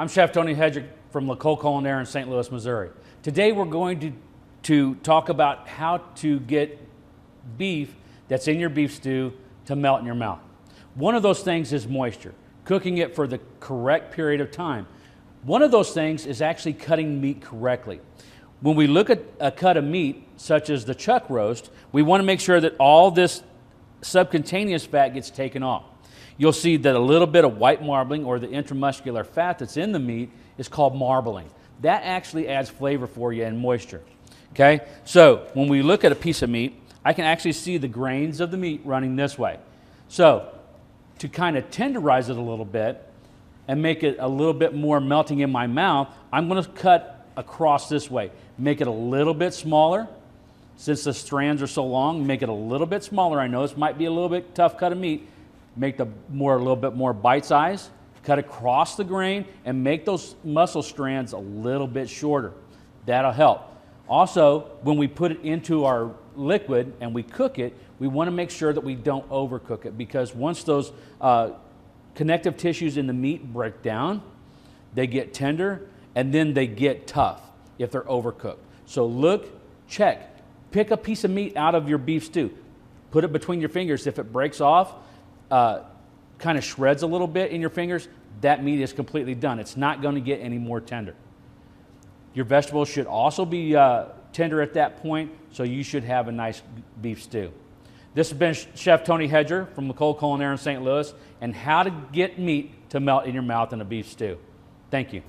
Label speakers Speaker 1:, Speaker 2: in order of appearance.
Speaker 1: I'm Chef Tony Hedrick from LaCole Culinary in St. Louis, Missouri. Today we're going to talk about how to get beef that's in your beef stew to melt in your mouth. One of those things is moisture, cooking it for the correct period of time. One of those things is actually cutting meat correctly. When we look at a cut of meat, such as the chuck roast, we want to make sure that all this subcutaneous fat gets taken off. You'll see that a little bit of white marbling, or the intramuscular fat that's in the meat, is called marbling. That actually adds flavor for you and moisture. Okay, so when we look at a piece of meat, I can actually see the grains of the meat running this way. So to kind of tenderize it a little bit and make it a little bit more melting in my mouth, I'm going to cut across this way. Make it a little bit smaller. Since the strands are so long, make it a little bit smaller. I know this might be a little bit tough cut of meat. Make a little bit more bite-sized, cut across the grain, and make those muscle strands a little bit shorter. That'll help. Also, when we put it into our liquid and we cook it, we want to make sure that we don't overcook it, because once those connective tissues in the meat break down, they get tender and then they get tough if they're overcooked. So look, check, pick a piece of meat out of your beef stew, put it between your fingers. If it breaks off, kind of shreds a little bit in your fingers, that meat is completely done. It's not going to get any more tender. Your vegetables should also be tender at that point, so you should have a nice beef stew. This has been Chef Tony Hedrick from LaCole Culinary in St. Louis, and how to get meat to melt in your mouth in a beef stew. Thank you.